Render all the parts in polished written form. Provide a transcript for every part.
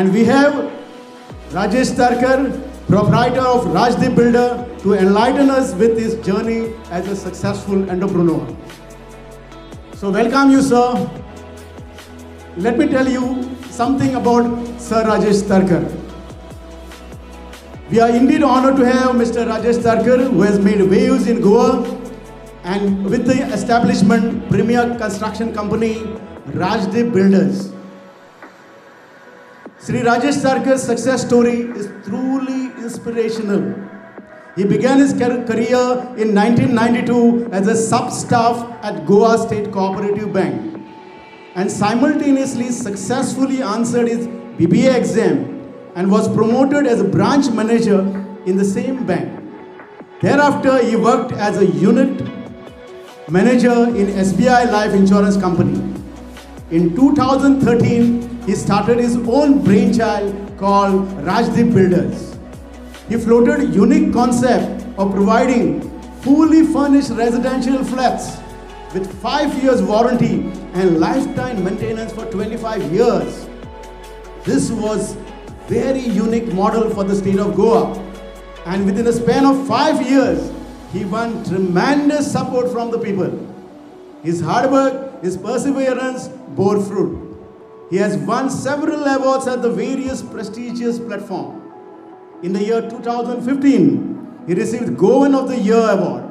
And we have Rajesh Tarkar, proprietor of Rajdeep Builder, to enlighten us with his journey as a successful entrepreneur. So welcome you, sir. Let me tell you something about Sir Rajesh Tarkar. We are indeed honored to have Mr. Rajesh Tarkar, who has made waves in Goa and with the establishment premier construction company Rajdeep Builders. Sri Rajesh Tarkar's success story is truly inspirational. He began his career in 1992 as a sub-staff at Goa State Cooperative Bank and simultaneously successfully answered his BBA exam and was promoted as a branch manager in the same bank. Thereafter, he worked as a unit manager in SBI Life Insurance Company. In 2013, he started his own brainchild called Rajdeep Builders. He floated a unique concept of providing fully furnished residential flats with 5 years warranty and lifetime maintenance for 25 years. This was very unique model for the state of Goa. And within a span of 5 years, he won tremendous support from the people. His hard work, his perseverance bore fruit. He has won several awards at the various prestigious platforms. In the year 2015, he received Goan of the Year award.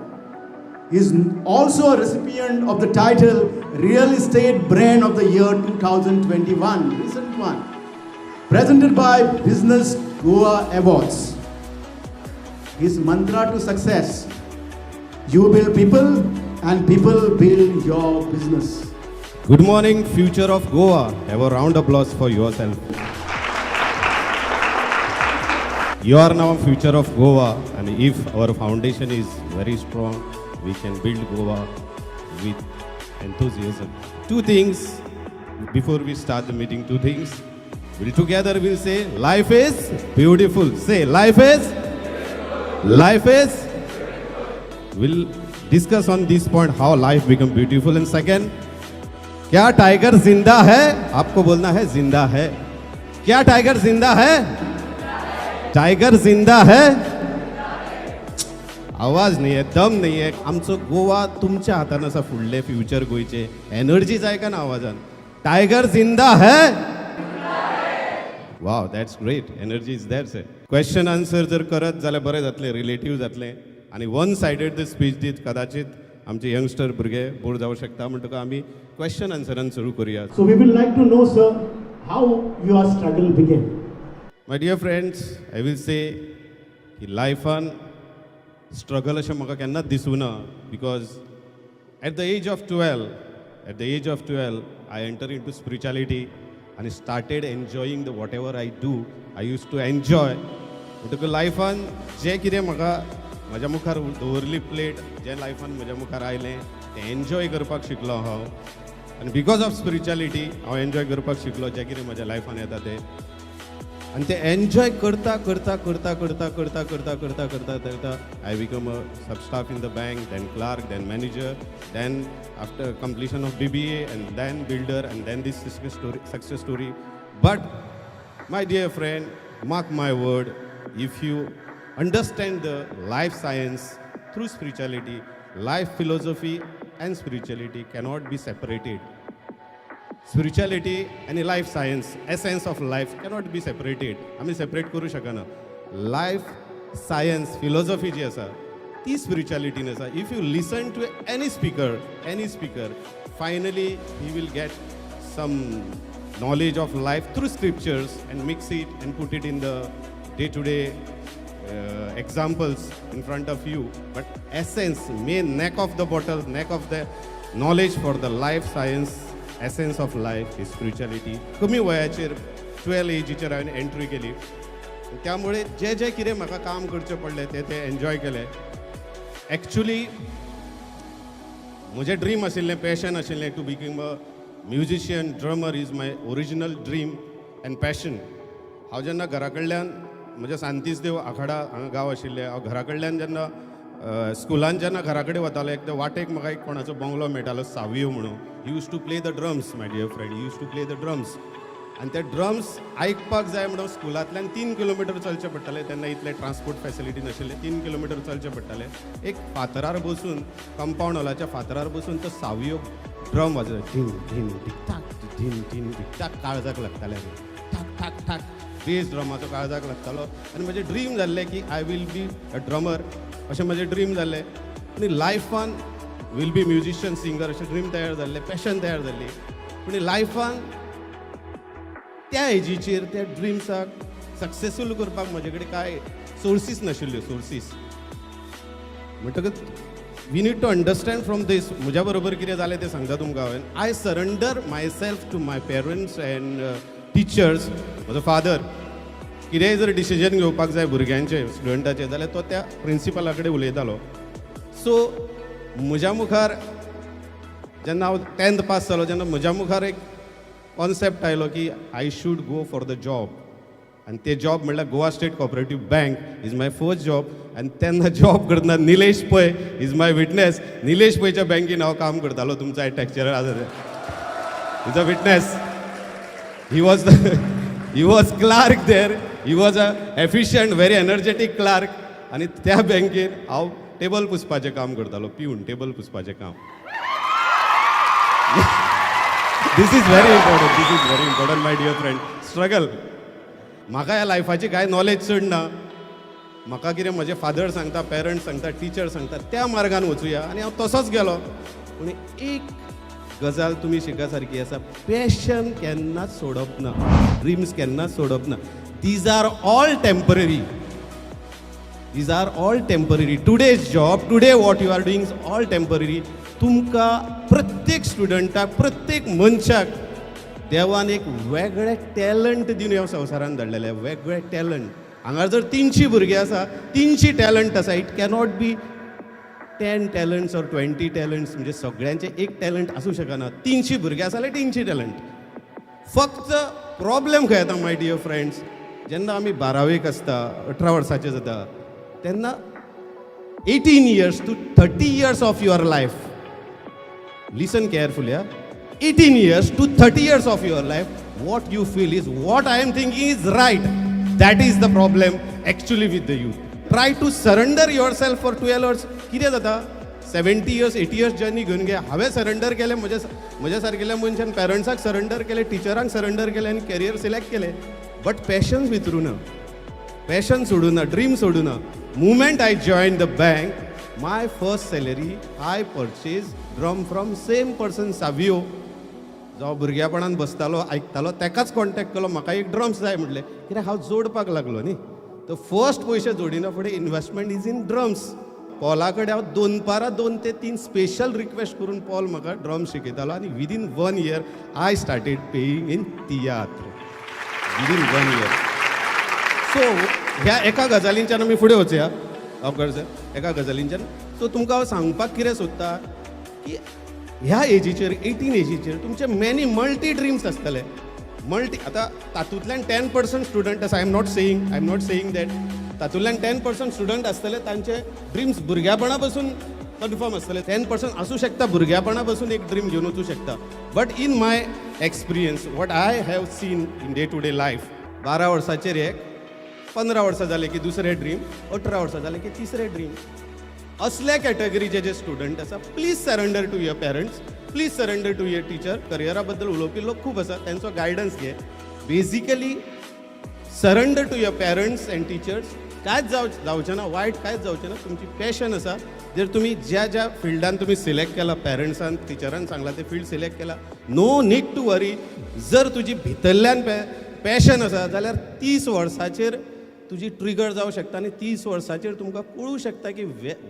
He is also a recipient of the title Real Estate Brand of the Year 2021, recent one, presented by Business Goa Awards. His mantra to success: you build people and people build your business. Good morning, future of Goa. Have a round of applause for yourself. You are now future of Goa, and if our foundation is very strong, we can build Goa with enthusiasm. Two things before we start the meeting. Two things. We'll say, life is beautiful. Say, life is beautiful. Life is beautiful. We'll discuss on this point how life become beautiful. And second, क्या tiger जिंदा है? आपको बोलना है जिंदा है. क्या tiger जिंदा है? Tiger जिंदा है. आवाज नाही आहे, दम नाही आहे. आमचं गोवा तुमच्या हातान असा फुडले फ्युचर गोयचे एनर्जीज आहे का ना आवाजान. टायगर जिंदा है. Wow, that's great. Energy is that's आहे. क्वेश्चन आन्सर जर करत जाल्यार बरें जातलें, रिलेटिव्ह जातलें. आणि वन सायडेड द स्पीच दीत कदाचित आमचे यंगस्टर भुरगे बोर जावं शकता. म्हणटकच आमी क्वेश्चन आन्सरान सुरू करूया. So we will like to know, sir, how your struggle began. My dear friends, I will say की लायफान स्ट्रगल अशें म्हाका केन्नाच दिसूना. Because at the age of 12 I enter into spirituality आणि started enjoying the whatever I do. I use to enjoy. म्हणटकच लायफान जें कितें म्हाका म्हज्या मुखार दवरली प्लेट, जें लायफान म्हज्या मुखार आयलें तें एन्जॉय करपाक शिकलो हांव. आनी बिकॉज ऑफ स्पिरिच्युअलिटी हांव एन्जॉय करपाक शिकलो जें कितें म्हज्या लायफान येता तें. आनी तें एन्जॉय करता करता करता करता करता करता करता करता करता I become a sub staff in the bank, then clerk, then manager, then after completion of BBA and then builder and then this success story. But my dear friend, mark my word, if you understand the life science through spirituality, life philosophy and spirituality cannot be separated. Spirituality and life science, essence of life cannot be separated. आम्ही separate करू शकना. Life science philosophy जी आसा ती स्पिरिच्युअलिटीन आसा. If you listen to any speaker finally he will get some knowledge of life through scriptures and mix it and put it in the day-to-day examples in front of you. But essence, main neck of the bottle, neck of the knowledge for the life science, essence of life is spirituality. कमी वयाचेर 12 एजीचेर हांवें entry केली. त्यामुळे जे कितें म्हाका काम करचें पडलें तें एन्जॉय केलें. एक्चुली म्हजें ड्रीम आशिल्लें, पॅशन आशिल्लें to become a musician, drummer is my original dream and passion. हांव जेन्ना घरा कडल्यान म्हज्या सांतीस देव आखाडा हांगा गांव आशिल्लें, हांव घरा कडल्यान जेन्ना स्कुलान जेन्ना घरा कडेन वतालो एक वाटेक म्हाका एक कोणाचो बंगलो मेळटालो सावियो म्हणून. He use to play the drums, my dear friend, he use to play the drums. आनी ते ड्रम्स आयकपाक जाय म्हणून स्कुलांतल्यान 3 किलोमिटर चलचें पडटालें. तेन्ना इतले ट्रान्सपोर्ट फॅसिलिटी नाशिल्ले. 3 किलोमिटर चलचें पडटालें. एक फातरार बसून कंपाऊंड हॉलाच्या फातरार बसून तो सावयो ड्रम वाजय ढीम ढीम ढिकटाक ढीम ढीम ढिकटाक काळजाक लागताले. ठाक ठाक ठाक बेस ड्रमाचो काळजाक लागतालो. आनी म्हजें ड्रीम जाल्लें की I will be a drummer अशें म्हजें ड्रीम जाल्लें. आनी लायफान वील बी म्युजिशियन सिंगर अशें ड्रीम तयार जाल्लें, पॅशन तयार जाल्ली. पूण लायफान त्या एजीचेर त्या ड्रिम्साक सक्सेसफूल करपाक म्हजे कडेन कांय सोर्सीस नाशिल्ल्यो. सोर्सीस म्हणटकच we need to understand from this. म्हज्या बरोबर कितें जालें तें सांगता तुमकां हांवें. I surrender myself to my parents and teachers. म्हजो फादर कितेंय जर डिसिजन घेवपाक जाय भुरग्यांचे स्टुडंटाचे जाल्यार तो त्या प्रिंसिपला कडेन उलयतालो. सो म्हज्या मुखार जेन्ना हांव 10th पास जालो जेन्ना म्हज्या मुखार एक कॉन्सेप्ट आयलो की I should go for the job. आनी ते जॉब म्हणल्यार Goa state cooperative bank is my first job. आनी तेन्ना जॉब करतना Nilesh Pai is my witness. Nilesh पैच्या बँकेन हांव काम करतालो. तुमचा टॅक्चरर आसा ते is a witness. He was clerk there. He was a efficient very energetic clerk. आनी त्या बँकेन हांव टेबल पुसपाचें काम करतालो. पिवन टेबल पुसपाचें काम. This is very important, my dear friend. Struggle. म्हाका ह्या लायफाची कांय नॉलेज चड ना. म्हाका कितें म्हजे फादर सांगता, पेरंट्स सांगता, टिचर सांगता त्या मार्गान वचुया आनी हांव तसोच गेलो. पूण एक गजाल तुमी शिका सारकी आसा. पॅशन केन्नाच सोडप ना. ड्रिम्स केन्नाच सोडप ना. These are all temporary. These are all temporary. Today's job, today what you are doing is all temporary. तुमकां प्रत्येक स्टुडंटाक, प्रत्येक मनशाक देवान एक वेगळें टॅलंट दिवन ह्या संवसारान धाडलेलें. वेगळें टॅलंट. हांगा जर 300 भुरगीं आसा, 300 टॅलंट आसा. It cannot be 10 talents or 20 talents. म्हणजे सगळ्यांचे एक टॅलंट आसूं शकना. 300 भुरगीं आसा जाल्यार 300 टॅलंट. फक्त प्रॉब्लेम खंय येता माय डियर फ्रेंड्स. जेन्ना आमी 12वेक आसता, 18 वर्साचे जाता तेन्ना 18 years to 30 years of your life. Listen carefully. 18 years to 30 years of your life, what you feel is what I am thinking is right. That is the problem actually with the youth. Try to surrender yourself for 12 hours. कितें जाता 70 years 80 years journey घेवन गे. हांवें surrender केलें. म्हज्या सारकेल्या मनशान पेरंट्साक surrender केलें, टिचरांक surrender केलें आनी कॅरियर सिलेक्ट केलें. बट पॅशन्स विसरूं ना. पॅशन सोडूं ना. ड्रीम सोडूं ना. Moment I joined the bank, my first salary, I purchased drum from same person, Savio. जो भुरग्यापणान बसतालो आयकतालो तेकाच कॉन्टॅक्ट केलो. म्हाका एक ड्रम्स जाय म्हटलें. कित्याक हांव जोडपाक लागलो न्ही. तो फर्स्ट पयशे जोडिना फुडें इन्वेस्टमेंट इज इन ड्रम्स. पॉला कडेन हांव 2 ते 3 स्पेशल रिक्वेस्ट करून पॉल म्हाका ड्रम्स शिकयतालो. आनी within 1 year I started paying in tiatr. Within 1 year. So ह्या एका गजालींच्यान आमी फुडें वचया. एका गजालींच्यान. सो तुमकां हांव सांगपाक कितें सोदता की ह्या एजीचेर 18 एजीचेर तुमचे मॅनी मल्टी ड्रिम्स आसतले. आतां तातूंतल्यान 10% स्टुडंट आसा. I am not saying that. तातूंतल्यान 10% स्टुडंट आसतले तांचे ड्रिम्स भुरग्यापणा पासून कन्फर्म आसतले. 10% आसूं शकता भुरग्यापणा पासून एक ड्रीम घेवन वचूं शकता. But in my experience what I have seen in day to day life 12 वर्साचेर एक 15 वर्सां जाले की दुसरे ड्रीम, 18 वर्सां जाले की तिसरे ड्रीम. असल्या कॅटेगरीचे जे स्टुडंट आसा please surrender to your parents. Please surrender to your teacher. करियरा बद्दल उलोवपी लोक खूब आसा. तांचो गायडन्स घे. Basically surrender to your parents and teachers. कांयच जावचें ना. वायट कांयच जावचें ना. तुमची पॅशन आसा. जर तुमी ज्या फिल्डान तुमी सिलेक्ट केला, पेरंट्सान टिचरान सांगला ते फील्ड सिलेक्ट केला, नो नीड टू वरी. जर तुजी भितरल्यान पॅशन आसा जाल्यार 30 वर्साचेर तुजी ट्रिगर जावं शकता. आनी 30 वर्साचेर तुमकां कळूं शकता की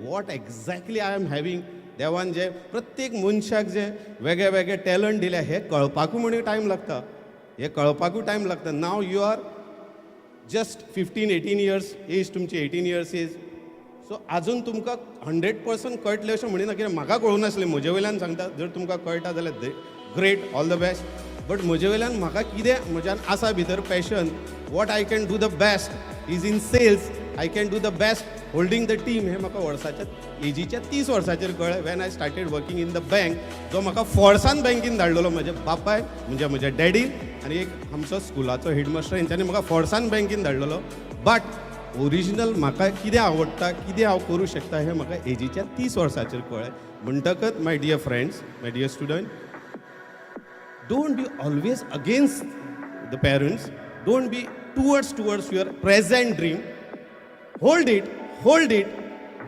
what exactly I am having. देवान जे प्रत्येक मनशाक जे वेगळे वेगळे टॅलंट दिल्या हे कळपाकूय म्हणून टायम लागता. हे कळपाकूय टायम लागता. Now you are just 15-18 years age. तुमची 18 years एज. सो आजून तुमकां 100% कळटलें अशें म्हणिना. कित्याक म्हाका कळूं नासलें. म्हजे वयल्यान सांगता. जर तुमकां कळटा जाल्यार great, all the best. But म्हजे वयल्यान म्हाका कितें म्हज्यान आसा भितर passion. What I can do the best is in sales. I can do the best holding the team हे म्हाका वर्साच्या एजीच्या 30 वर्साचेर कळ्ळें when I started working in the bank जो म्हाका फोर्सान बँकीन धाडलेलो म्हज्या बापाय म्हणजे म्हज्या डॅडीन आनी एक आमचो स्कुलाचो हेडमास्टर हेंच्यांनी म्हाका फोर्सान बँकीन धाडलेलो बट ओरिजिनल म्हाका कितें आवडटा कितें हांव करूं शकता हें म्हाका एजीच्या 30 वर्साचेर कळ्ळें म्हणटकच my dear friends my dear student don't be always against the parents, don't be towards your present dream, hold it,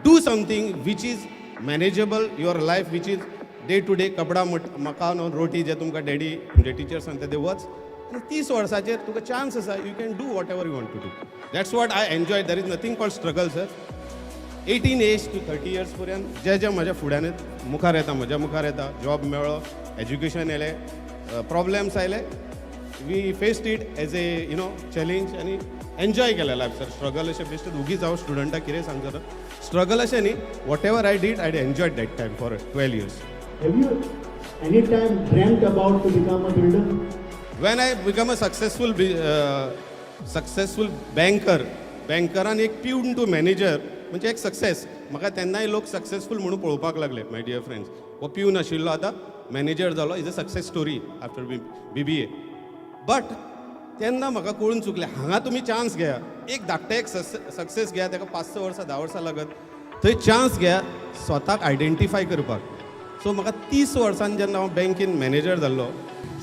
do something which is manageable your life, which is day to day kapda makan or roti je tumka daddy je teacher sante they watch 30 वर्साचेर तुका chance आसा you can do whatever you want to do. That's what I enjoyed. There is nothing called struggle sir. 18 age to 30 years पर्यंत जे म्हज्या फुड्यान मुखार येता म्हज्या मुखार येता जॉब मेळ्ळो एज्युकेशन येलें प्रॉब्लेम्स आयले we faced it as a challenge आनी एन्जॉय केलें लायफ सर स्ट्रगल अशें बेश्टें उगीच हांव स्टुडंटाक कितें सांगता स्ट्रगल अशें न्ही whatever I did I enjoyed that time for 12 years. Have you any time dreamt about to become a builder? When I become a successful बँकरान एक ट्यून टू मॅनेजर म्हणजे एक सक्सेस म्हाका तेन्नाय लोक सक्सेसफूल म्हणून पळोवपाक लागले माय डियर फ्रेंड्स हो पिवन आशिल्लो आतां मॅनेजर जालो is a success story after BBA but तेन्ना म्हाका कळून चुकलें हांगा तुमी चान्स घेया एक धाकटें एक सक्सेस घेया ताका 5-6 वर्सां 10 वर्सां लागत थंय चान्स घेया स्वताक आयडेंटिफाय करपाक सो म्हाका 30 वर्सान जेन्ना हांव बँकेन मॅनेजर जाल्लो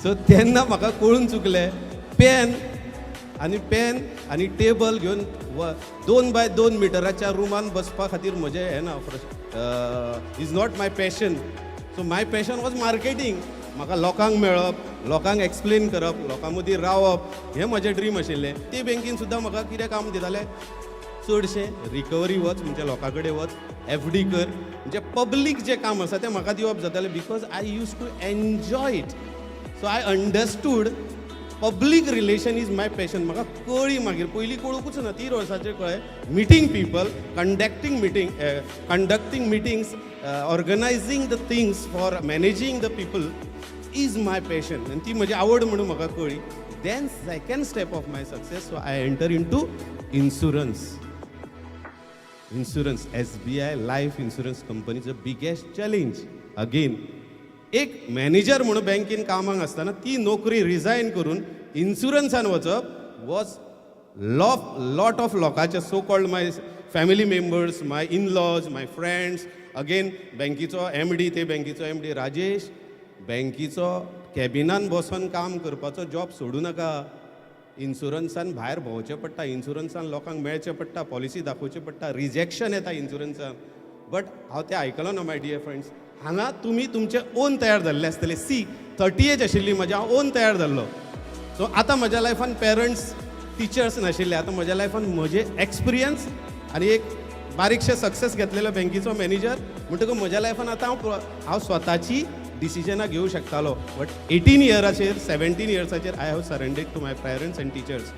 सो तेन्ना म्हाका कळून चुकलें पेन आनी टेबल घेवन 2 by 2 मिटराच्या रुमान बसपा खातीर म्हजें हें ना is not my passion so my passion was marketing म्हाका लोकांक मेळप लोकांक एक्सप्लेन करप लोकां मदीं रावप हें म्हजें ड्रीम आशिल्लें ते बँकेन सुद्दां म्हाका कितें काम दितालें चडशें रिकवरी वच म्हणजे लोकां कडेन वच FD कर म्हणजे पब्लीक जें काम आसा तें म्हाका दिवप जातालें because I use to enjoy it so I understood public relation is my passion म्हाका कळ्ळी मागीर पयलीं कळुकूच ना 3 वर्साचेर कळ्ळें meeting people conducting meetings organizing the things for managing the people is my passion आनी ती म्हजी आवड म्हणून म्हाका कळ्ळी then second step of my success so I enter into insurance SBI life insurance कंपनीचो बिगेस्ट चॅलेंज अगेन एक manager म्हणून बँकेन कामाक आसतना ती नोकरी रिजायन करून इन्शुरन्सान वचप वॉज लॉट ऑफ लोकांचे so called my family members my in laws my friends again बँकेचो MD ते बँकेचो MD राजेश बँकेचो कॅबिनान बसून काम करपाचो जॉब सोडूं नाका इन्शुरन्सान भायर भोंवचें पडटा इन्शुरन्सान लोकांक मेळचें पडटा पॉलिसी दाखोवचें पडटा रिजेक्शन येता इन्शुरन्सान बट हांव तें आयकलो ना माय डियर फ्रेंड्स हांगा तुमी तुमचे ओन तयार जाल्ले आसतले 30 एज आशिल्ली म्हजी हांव ओन तयार जाल्लो सो आतां म्हज्या लायफान पेरंट्स टिचर्स नाशिल्ले आतां म्हज्या लायफान म्हजे एक्सपिरियन्स आनी एक बारीकशे सक्सेस घेतलेलो बँकेचो मॅनेजर म्हणटकूच म्हज्या लायफान आतां हांव स्वताची डिसिजनां घेवं शकतालो बट 18 इयराचेर 17 इयर्साचेर I have surrendered to my parents and teachers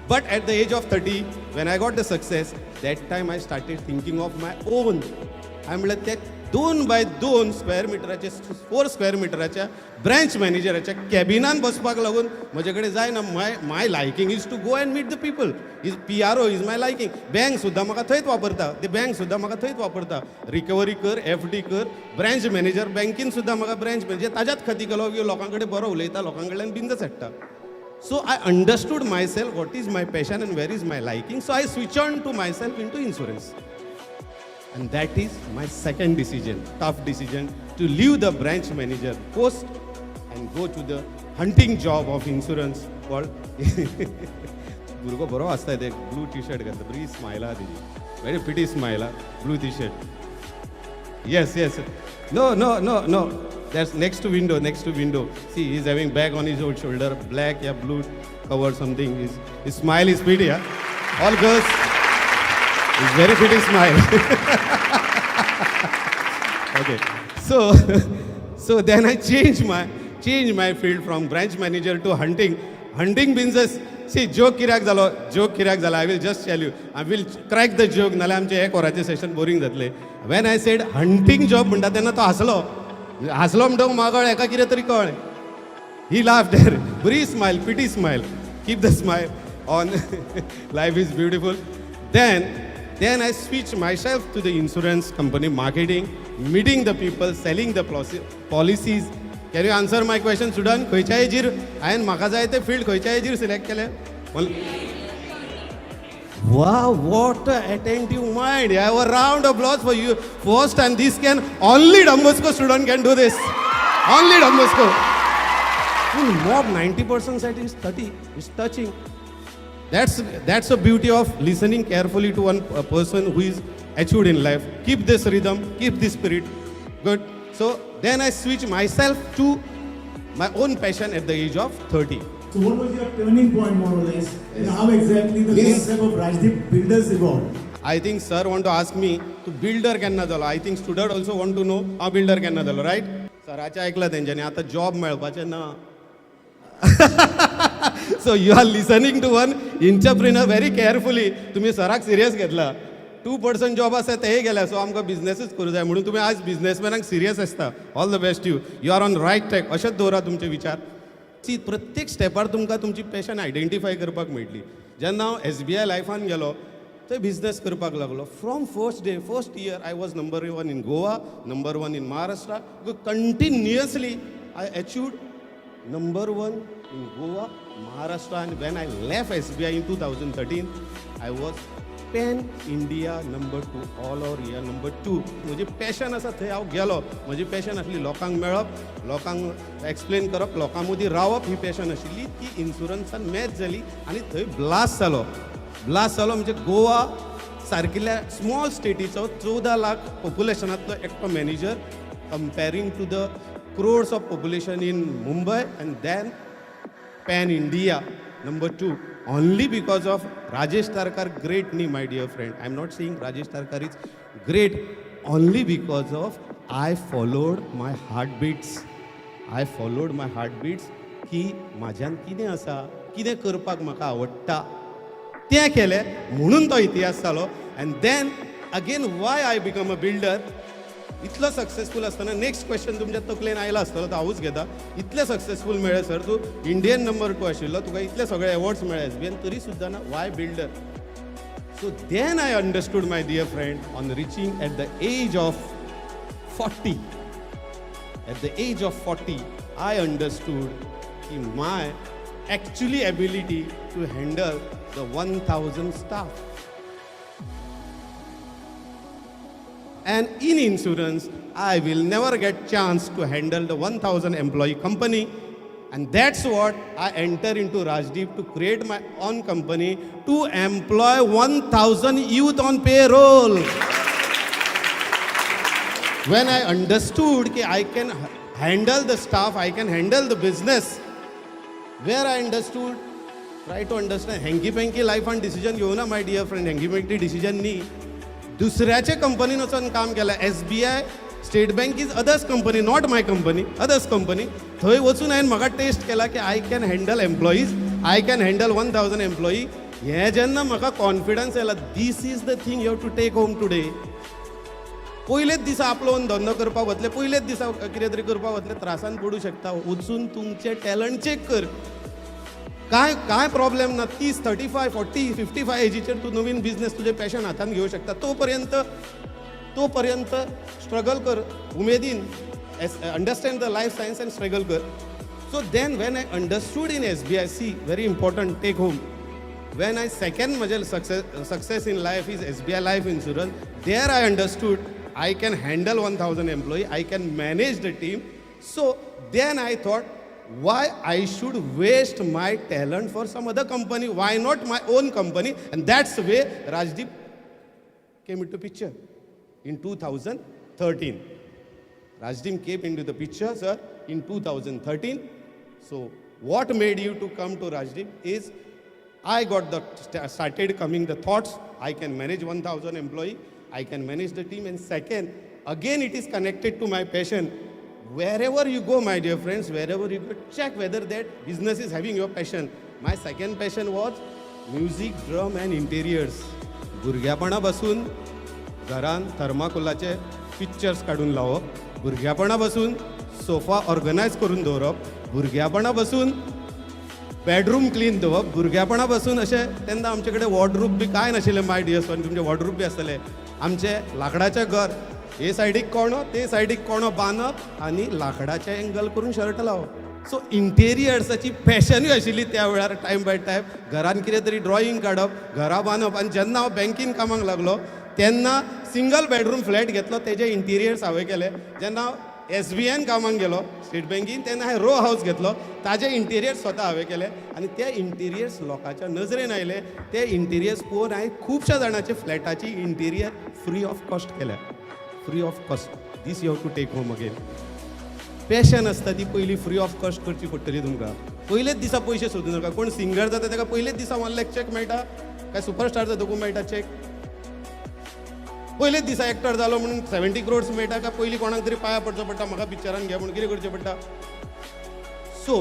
but at the age of 30 when I got the success that time I started thinking of my own हांवें म्हणलें ते 2 by 2 स्क्वेअर मिटराचे 4 स्क्वेअर मिटराच्या ब्रँच मॅनेजराच्या कॅबिनान बसपाक लागून म्हजे कडेन जायना my liking is to go and meet the people is PRO is my liking bank सुद्दां म्हाका थंयच वापरता ते बँक सुद्दां म्हाका थंयच वापरता रिकवरी कर FD कर ब्रँच मॅनेजर बँकेन सुद्दां म्हाका ब्रँच म्हणजे ताज्याच खाती केलो की लोकां कडेन बरो उलयता लोकां कडल्यान बिंदस हाडटा so I understood myself what is my passion and where is my liking so I switch on to myself into insurance and that is my second decision tough decision to leave the branch manager post and go to the hunting job of insurance called burgo baro asta ते blue t-shirt घातला बरी smile आहा तेजी very pretty smile blue t-shirt yes no that's next to window see he's having bag on his old shoulder black blue cover something his smile is pretty all girls it's very pretty smile okay so then I changed my field from branch manager to hunting business see joke कित्याक जालो I will just tell you I will crack the joke नाल्यार आमचे हे कोराचे session boring जातले when I said hunting job म्हणटा तेन्ना तो हसलो म्हणटोक म्हाका हेका कितें तरी कळ्ळें he laughed there bri smile pretty smile keep the smile on life is beautiful Then I switched myself to the insurance company marketing, meeting the people, selling the policies. Can you answer my question, Sudan? खंयच्या एजीर हांवें म्हाका जाय ते field खंयच्या एजीर select केले? Wow, what an attentive mind. I have a round of applause for you first, and this can only Don Bosco student can do this. Only Don Bosco. Full mob 90% said is 30. It's touching. That's the beauty of listening carefully to one person who is achieved in life. Keep this rhythm, keep this spirit. Good. So then I switch myself to my own passion at the age of 30. So what was your turning point more or less? And how exactly the concept of Rajdeep Builders evolved? I think sir want to ask me to builder केन्ना जालो. I think student also want to know how builder केन्ना जालो, right? सराचें ऐकलं तेंच्यांनी आता job मेळपाचें ना. So you are listening to one entrepreneur very carefully. तुम्ही सराक सिरियस घेतला. 2% जॉब आसा तेय गेल्या, सो आमकां बिझनेसच करूं जाय म्हणून तुम्ही आज बिझनेसमॅनाक सिरियस आसता. All the best you are on right track. अशेंच दवरा तुमचे विचार. सी प्रत्येक स्टेपार तुमकां तुमची पॅशन आयडेंटिफाय करपाक मेळटली. जेन्ना हांव SBI लायफान गेलो थंय बिझनेस करपाक लागलो. From first year I was number 1 in Goa, number 1 in Maharashtra. Continuously I achieved number 1 in Goa, Maharashtra, and when I left SBI in 2013, I was Pan India number 2, all over year number 2. म्हजी passion आसा थंय हांव गेलो. म्हजी passion आसली लोकांक मेळप, लोकांक एक्सप्लेन करप, लोकां मदीं रावप. ही पॅशन आशिल्ली ती इन्शुरन्सान मॅच जाली आनी थंय ब्लास्ट जालो म्हणजे गोवा सारकिल्ल्या स्मॉल स्टेटीचो 14 लाख पॉप्युलेशनांतलो एकटो manager comparing to the crores of population in Mumbai, and then Pan India number 2, only because of Rajesh Tarkar. Great name, my dear friend. I'm not saying Rajesh Tarkar is great, only because of I followed my heartbeats. की म्हाज्यान कितें आसा, कितें करपाक म्हाका आवडटा तें केलें म्हणून तो इतिहास जालो. And then again why I become a builder. इतलो सक्सेसफूल आसतना नेक्स्ट क्वेश्चन तुमच्या तकलेन आयला आसतलो, तो हांवूच घेता. इतले सक्सेसफूल मेळ्ळे सर, तूं इंडियन नंबर 2 आशिल्लो, तुका इतले सगळे अवॉर्ड्स मेळ्ळे SBI, तरी सुद्दां ना वाय builder. So then I understood my dear friend on reaching at the age of 40. At the age of 40, I understood my actually ability to handle the 1,000 staff. And in insurance, I will never get chance to handle the 1,000 employee company. And that's what I enter into Rajdeep to create my own company to employ 1,000 youth on payroll. When I understood that I can handle the staff, I can handle the business, where I understood, try to understand, hanky-panky life and decision घेऊ ना my dear friend, hanky-panky decision नी. दुसऱ्याचे कंपनीन वचून काम केला. SBI, state bank is others company, not my company, others company. थंय वचून हांवें म्हाका टेस्ट केला की I can handle employees, I can handle 1,000 employee. हें जेन्ना म्हाका कॉन्फिडन्स येला, this is the thing you have to take home today. पयलेच दिसा आपलो धंदो करपाक वतले, पयलेच दिसा कितें तरी करपाक वतले, त्रासान पडूं शकता. वचून तुमचे टॅलंट चेक कर. काय प्रॉब्लेम ना. 30, 35, 40, 55 एजीचेर तूं नवीन बिझनेस तुजें पॅशन हातान घेवं शकता. तोपर्यंत स्ट्रगल कर उमेदीन. Understand the life science and struggle कर. So then when I understood in SBI, see very important, take home. When I second म्हजें success in life is SBI life insurance. There I understood I can handle 1,000 employee, I can manage the team. So then I thought, why I should waste my talent for some other company? Why not my own company? And that's the way Rajdeep came into picture in 2013. Rajdeep came into the picture, sir, in 2013. So what made you to come to Rajdeep is I got started coming the thoughts, I can manage 1,000 employee, I can manage the team. And second, again it is connected to my passion. Wherever you go, my dear friends, wherever you go, check whether that business is having your passion. My second passion was music, drum and interiors. भुरग्यापणा बसून घरान थर्माकोलाचे pictures काढून लावप, भुरग्यापणा बसून sofa organise करून दवरप, भुरग्यापणा बसून bedroom clean दवरप भुरग्यापणा पासून अशें तेन्ना आमचे कडेन वॉर्डरूब बी कांय नाशिल्लें माय डियर सन तुमचे वॉर्डरूब बी आसतले आमचे लाकडाचें घर हे सायडीक कोणो ते सायडीक कोणो बांदप आनी लाकडाचें एंगल करून शर्ट लावप सो इंटेरियर्साची फॅशनूय आशिल्ली त्या वेळार टायम बाय टायम घरान कितें तरी ड्रॉईंग काडप घरा बांदप आनी जेन्ना हांव बँकीन कामाक लागलो तेन्ना सिंगल बेडरूम फ्लॅट घेतलो तेजे इंटिरियर्स हांवें केले जेन्ना हांव SBIन कामाक गेलो स्टेट बँकीन तेन्ना हांवें रो हावस घेतलो ताजे इंटिरियर्स स्वता हांवें केले आनी ते इंटिरियर्स लोकांच्या नजरेन आयले ते इंटिरियर्स पळोवन हांवें खुबश्या जाणांचे फ्लॅटाची इंटिरियर फ्री ऑफ कॉस्ट केल्या free of cost this you have to take home again passion आसता ती पयली फ्री ऑफ कॉस्ट करची पडटली तुमकां पयलेच दिसा पयशे सोदूं नाका कोण सिंगर जाता ताका पयलेच दिसा 1 लाख चॅक मेळटा काय सुपरस्टार जातकूय मेळटा चॅक पयलेच दिसा एक्टर जालो म्हणून 70 crores मेळटा काय पयलीं कोणाक तरी पांयां पडचो पडटा म्हाका पिक्चरान घे म्हणून कितें करचें पडटा so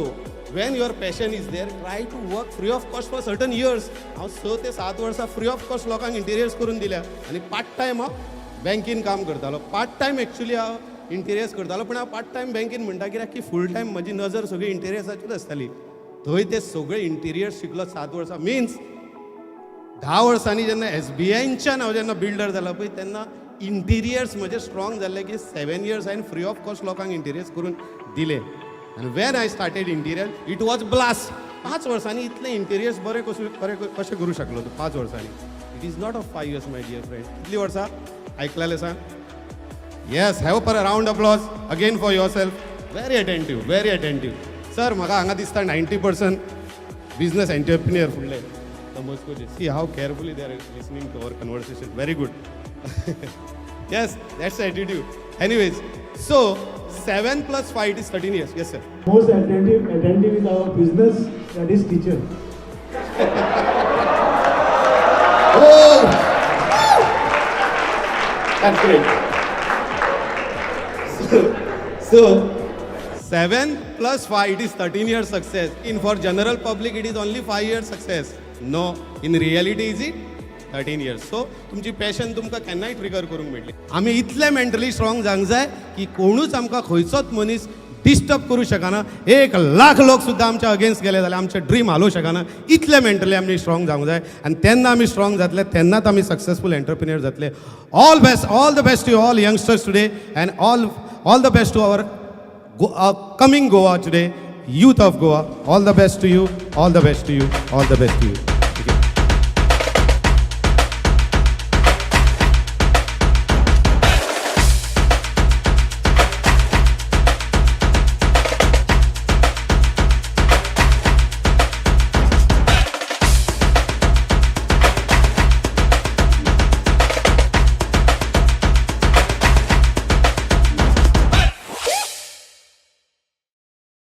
when your passion is there try to work free of cost for certain years हांव 6 ते 7 वर्सां फ्री ऑफ कॉस्ट लोकांक इंटिरियर्स करून दिल्या आनी पार्ट टायम हांव बँकीन काम करतालो पार्ट टायम एक्चुली हांव इंटिरियर्स करतालो पूण हांव पार्ट टायम बँकीन म्हणटा कित्याक की फूल टायम म्हजी नजर सगळी इंटिरियर्साचीच आसताली थंय ते सगळे इंटिरियर्स शिकलो 7 वर्सां मिन्स 10 वर्सांनी जेन्ना SBIच्यान हांव जेन्ना बिल्डर जाला पळय तेन्ना इंटिरियर्स म्हजे स्ट्रॉंग जाल्ले की 7 years हांवें फ्री ऑफ कॉस्ट लोकांक इंटिरियर्स करून दिले आनी Wien I started interior it was blast 5 वर्सांनी इतले इंटिरियर्स बरे कशें करूं शकलो तूं 5 वर्सांनी it is not of 5 years my dear friend कितलीं वर्सां आयकलेलें सांग yes have a round applause again for yourself very attentive sir म्हाका हांगा दिसता 90% बिजनस एंटरप्रिन्युअर फुडले See how carefully they are listening to our conversation. Very good. Yes, that's the attitude. Anyways, so 7 plus 5 it is 13 years. Yes, sir. Most attentive is our business, that is teacher. Oh! That's great. So 7 plus 5 it is 13 years success. In for general public it is only 5 years success. No, in reality is it 13 years. So तुमची passion तुमकां केन्नाय trigger करूंक मेळटली आमी इतले mentally strong जावंक जाय की कोणूच आमकां खंयचोच मनीस डिस्टर्ब करूं शकना 1 लाख लोक सुद्दां आमच्या अगेन्स्ट गेले जाल्यार आमचे ड्रीम हालोवंक शकना इतले मेंटली आमी स्ट्रॉंग जावंक जाय आनी तेन्ना आमी स्ट्रॉंग जातले तेन्नाच आमी सक्सेसफूल एंटरप्रिन्युअर जातले all the best to all youngsters today and all the best to our coming Goa today, youth of Goa. All the best to you, all the best to you, all the best to you.